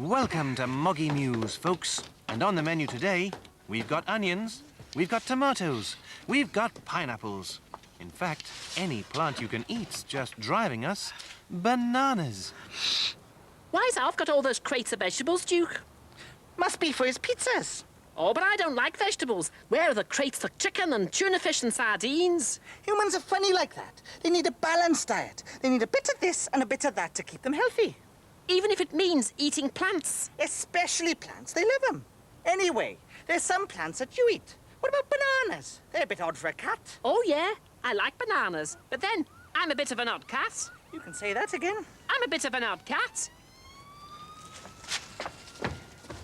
Welcome to Moggy Mews, folks. And on the menu today, we've got onions, we've got tomatoes, we've got pineapples. In fact, any plant you can eat's just driving us bananas. Why's Alf got all those crates of vegetables, Duke? Must be for his pizzas. Oh, but I don't like vegetables. Where are the crates for chicken and tuna fish and sardines? Humans are funny like that. They need a balanced diet. They need a bit of this and a bit of that to keep them healthy. Even if it means eating plants. Especially plants. They love them. Anyway, there's some plants that you eat. What about bananas? They're a bit odd for a cat. Oh, yeah. I like bananas. But then, I'm a bit of an odd cat. You can say that again. I'm a bit of an odd cat.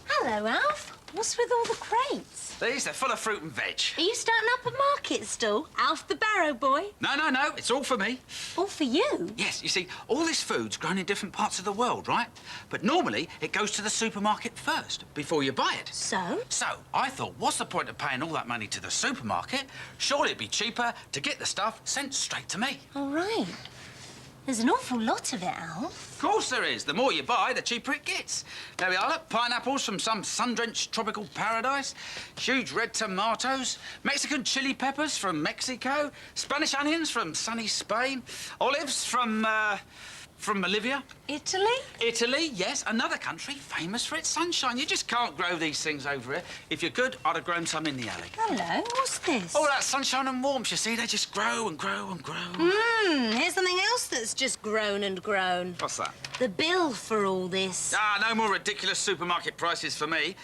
Hello, Alf. What's with all the crates? They're full of fruit and veg. Are you starting up a market stall? Alf the Barrow Boy? No, it's all for me. All for you? Yes, you see, all this food's grown in different parts of the world, right? But normally, it goes to the supermarket first, before you buy it. So? So, I thought, what's the point of paying all that money to the supermarket? Surely it'd be cheaper to get the stuff sent straight to me. All right. There's an awful lot of it, Alf. Of course there is. The more you buy, the cheaper it gets. There we are, look. Pineapples from some sun-drenched tropical paradise, huge red tomatoes, Mexican chili peppers from Mexico, Spanish onions from sunny Spain, olives from Bolivia. Italy? Italy, yes, another country famous for its sunshine. You just can't grow these things over here. If you could, I'd have grown some in the alley. Hello, what's this? All that sunshine and warmth, you see, they just grow and grow and grow. Here's something else that's just grown and grown. What's that? The bill for all this. Ah, no more ridiculous supermarket prices for me.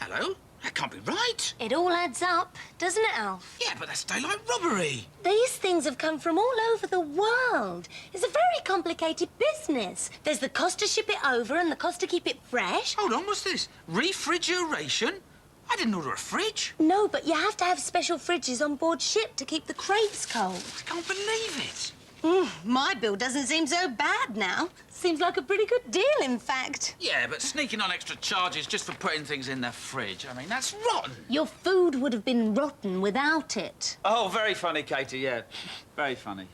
Hello? That can't be right. It all adds up, doesn't it, Alf? Yeah, but that's daylight robbery. These things have come from all over the world. It's a very complicated business. There's the cost to ship it over and the cost to keep it fresh. Hold on, what's this? Refrigeration? I didn't order a fridge. No, but you have to have special fridges on board ship to keep the crates cold. I can't believe it. My bill doesn't seem so bad now. Seems like a pretty good deal, in fact. Yeah, but sneaking on extra charges just for putting things in the fridge, I mean, that's rotten. Your food would have been rotten without it. Oh, very funny, Katie, yeah. Very funny.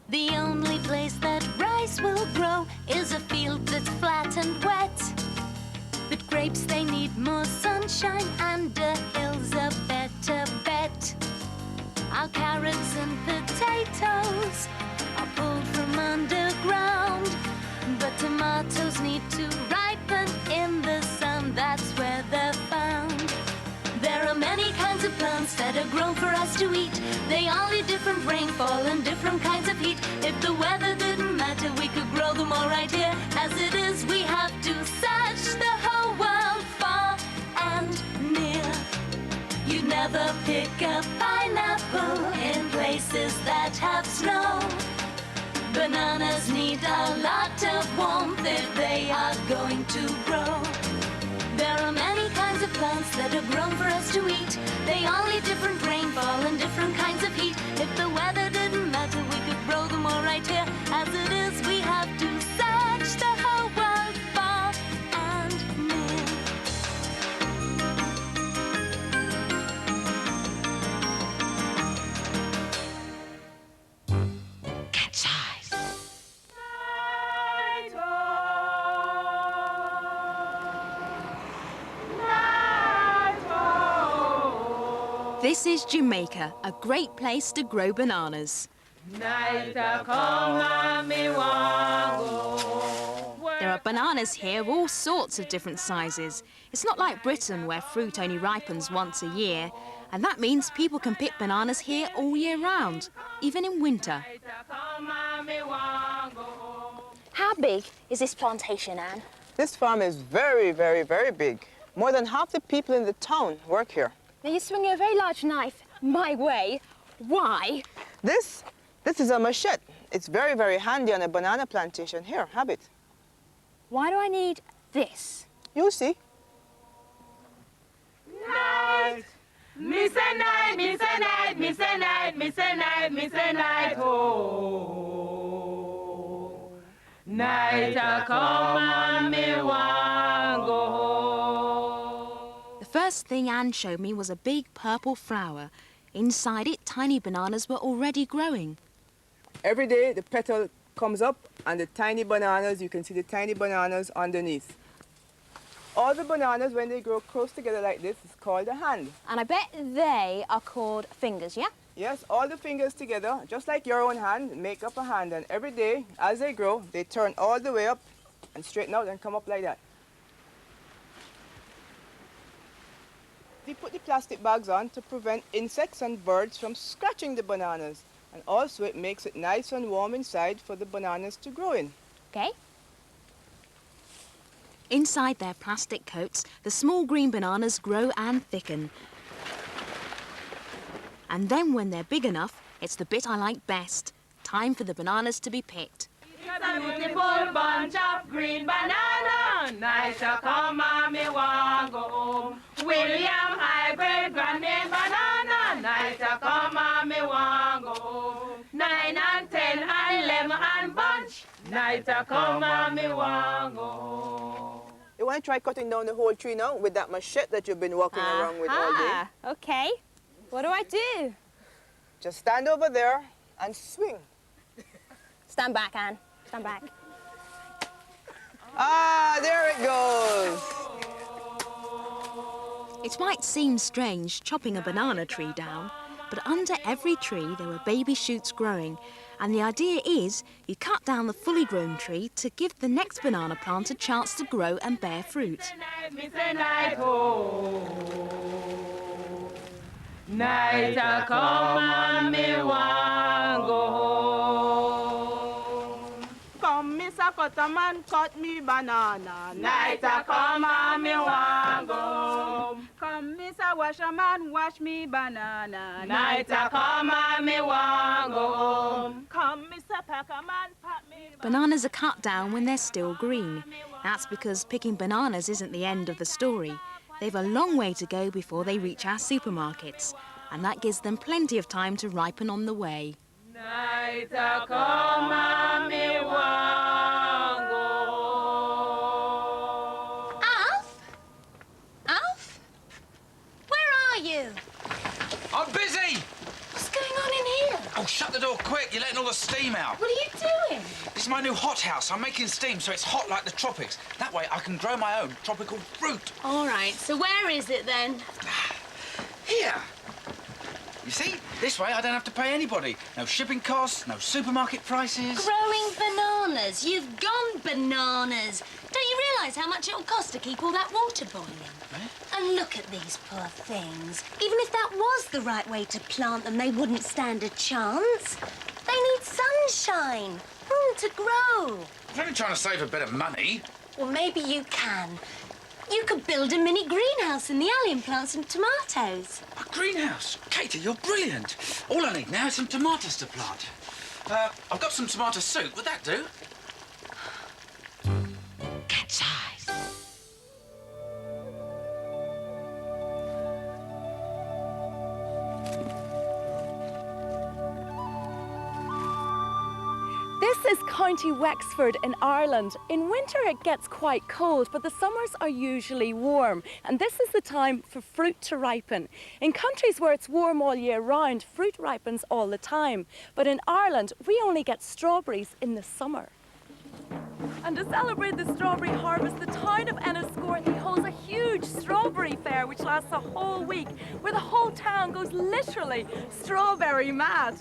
The only place that rice will grow is a field that's flat and wet. But grapes, they need more sunshine, and a hill's a better bet. Our carrots and potatoes are pulled from underground, but tomatoes need to ripen in the sun, that's where they're found. There are many kinds of plants that are grown for us to eat. They all need different rainfall and different kinds of heat. If the weather didn't matter, we could grow them all right here. As it is, we have to search the whole world, far and near. You'd never pick a pineapple in places that have snow. Bananas need a lot of warmth if they are going to grow. There are many kinds of plants that are grown for us to eat. They all need different rainfall and different kinds of heat. If the weather didn't matter, we could grow them all right here. As it is, we have to search the whole world, far and near. Cat's eyes. This is Jamaica, a great place to grow bananas. There are bananas here of all sorts of different sizes. It's not like Britain, where fruit only ripens once a year. And that means people can pick bananas here all year round, even in winter. How big is this plantation, Anne? This farm is very, very, very big. More than half the people in the town work here. Now you're swinging a very large knife my way. Why? This is a machete. It's very, very handy on a banana plantation. Here, have it. Why do I need this? You see. Night, me say night, me say night, me say night, me say night, me say night, oh. Night a come and me want go home. The first thing Anne showed me was a big purple flower. Inside it, tiny bananas were already growing. Every day, the petal comes up, and the tiny bananas, you can see the tiny bananas underneath. All the bananas, when they grow close together like this, is called a hand. And I bet they are called fingers, yeah? Yes, all the fingers together, just like your own hand, make up a hand. And every day, as they grow, they turn all the way up and straighten out and come up like that. We put the plastic bags on to prevent insects and birds from scratching the bananas. And also it makes it nice and warm inside for the bananas to grow in. Okay. Inside their plastic coats, the small green bananas grow and thicken. And then when they're big enough, it's the bit I like best. Time for the bananas to be picked. It's a beautiful bunch of green banana. Nice to come and me want go home. William hybrid grandin banana. Nice to come and me want go home. 9 and 10 and 11 and bunch. Nice to come and me want go home. You want to try cutting down the whole tree now with that machete that you've been walking around with all day? Okay. What do I do? Just stand over there and swing. Stand back, Anne. Stand back. Ah, there it goes. It might seem strange chopping a banana tree down, but under every tree there were baby shoots growing, and the idea is you cut down the fully grown tree to give the next banana plant a chance to grow and bear fruit. Night a come and me want go home. Come, Mr. Cutterman, cut me banana. Night a come and me want go home. Come, Mr. Washerman, wash me banana. Night a come and me want go home. Come, Mr. Packerman, pat me banana. Bananas are cut down when they're still green. That's because picking bananas isn't the end of the story. They've a long way to go before they reach our supermarkets, and that gives them plenty of time to ripen on the way. Night a come and me want go. Alf? Alf? Where are you? I'm busy! What's going on in here? Oh, shut the door quick. You're letting all the steam out. What are you doing? This is my new hothouse. I'm making steam so it's hot like the tropics. That way I can grow my own tropical fruit. All right, so where is it then? Here. You see, this way I don't have to pay anybody. No shipping costs, no supermarket prices. Growing bananas. You've gone bananas. Don't you realise how much it'll cost to keep all that water boiling? Eh? And look at these poor things. Even if that was the right way to plant them, they wouldn't stand a chance. They need sunshine, room to grow. I'm only trying to save a bit of money. Well, maybe you can. You could build a mini greenhouse in the alley and plant some tomatoes. A greenhouse? Katie, you're brilliant. All I need now is some tomatoes to plant. I've got some tomato soup. Would that do? Cat's eyes. This is County Wexford in Ireland. In winter it gets quite cold, but the summers are usually warm, and this is the time for fruit to ripen. In countries where it's warm all year round, fruit ripens all the time, but in Ireland we only get strawberries in the summer. And to celebrate the strawberry harvest, the town of Enniscorthy holds a huge strawberry fair which lasts a whole week, where the whole town goes literally strawberry mad.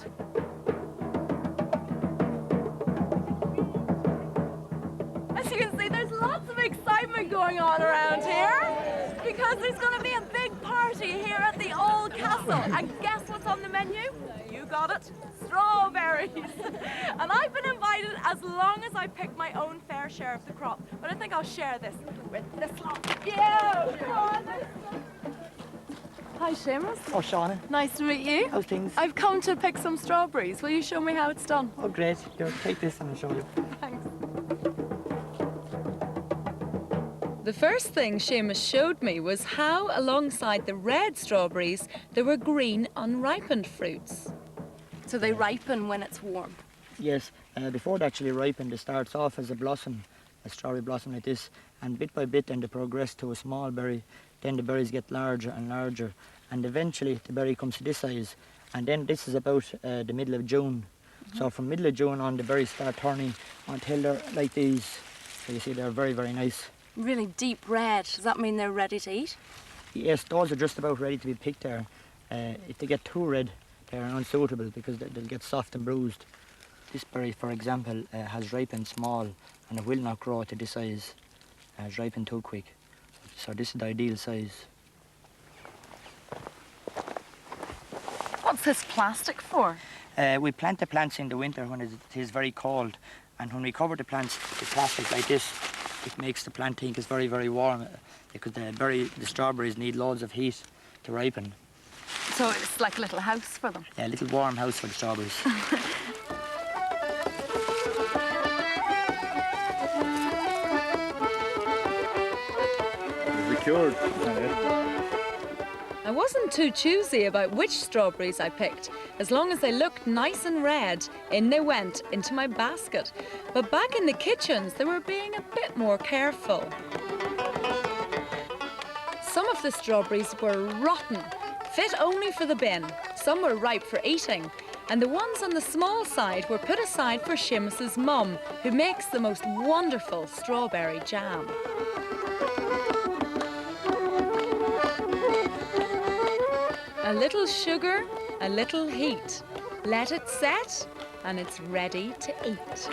As you can see, there's lots of excitement going on around here because there's going to be a big party here at the old castle. And guess what's on the menu? You got it, strawberries. And I've been invited as long as I pick my own fair share of the crop. But I think I'll share this with this lot. Yeah! Hi, Seamus. Oh, Shauna. Nice to meet you. How's things? I've come to pick some strawberries. Will you show me how it's done? Oh, great. Here, take this and I'll show you. Thanks. The first thing Seamus showed me was how, alongside the red strawberries, there were green, unripened fruits. So they ripen when it's warm? Yes, before they actually ripen, it starts off as a blossom, a strawberry blossom like this, and bit by bit then they progress to a small berry. Then the berries get larger and larger, and eventually the berry comes to this size, and then this is about the middle of June. So from middle of June on, the berries start turning until they're like these. So you see they're very, very nice. Really deep red. Does that mean they're ready to eat? Yes, those are just about ready to be picked there. If they get too red, they're unsuitable because they'll get soft and bruised. This berry, for example, has ripened small and it will not grow to this size. It's ripened too quick. So this is the ideal size. What's this plastic for? We plant the plants in the winter when it is very cold, and when we cover the plants with plastic like this, it makes the plant think it's very, very warm because the strawberries need loads of heat to ripen. So it's like a little house for them? Yeah, a little warm house for the strawberries. Cured. I wasn't too choosy about which strawberries I picked. As long as they looked nice and red, in they went into my basket. But back in the kitchens, they were being a bit more careful. Some of the strawberries were rotten, fit only for the bin. Some were ripe for eating. And the ones on the small side were put aside for Seamus's mum, who makes the most wonderful strawberry jam. A little sugar, a little heat. Let it set, and it's ready to eat.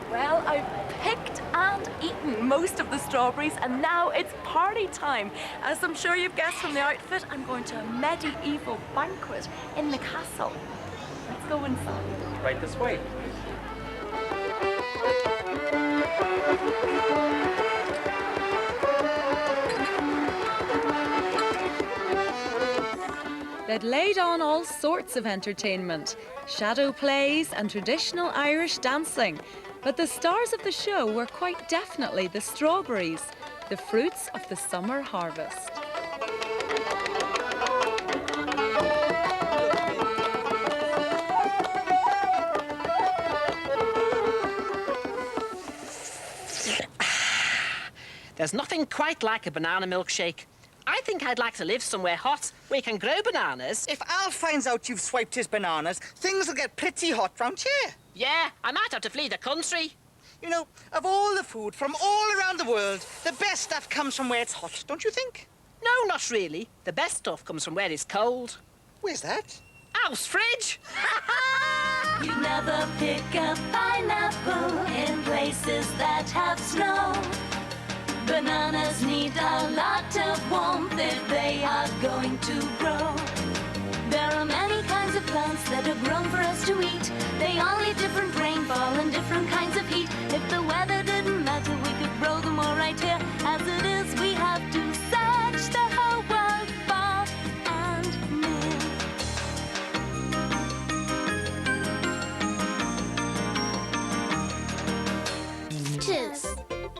Well, I've picked and eaten most of the strawberries, and now it's party time. As I'm sure you've guessed from the outfit, I'm going to a medieval banquet in the castle. Let's go inside. Right this way. They'd laid on all sorts of entertainment, shadow plays and traditional Irish dancing. But the stars of the show were quite definitely the strawberries, the fruits of the summer harvest. There's nothing quite like a banana milkshake. I think I'd like to live somewhere hot where you can grow bananas. If Al finds out you've swiped his bananas, things will get pretty hot round here. Yeah, I might have to flee the country. You know, of all the food from all around the world, the best stuff comes from where it's hot, don't you think? No, not really. The best stuff comes from where it's cold. Where's that? Al's fridge! You never pick a pineapple in places that have snow. Bananas need a lot of warmth if they are going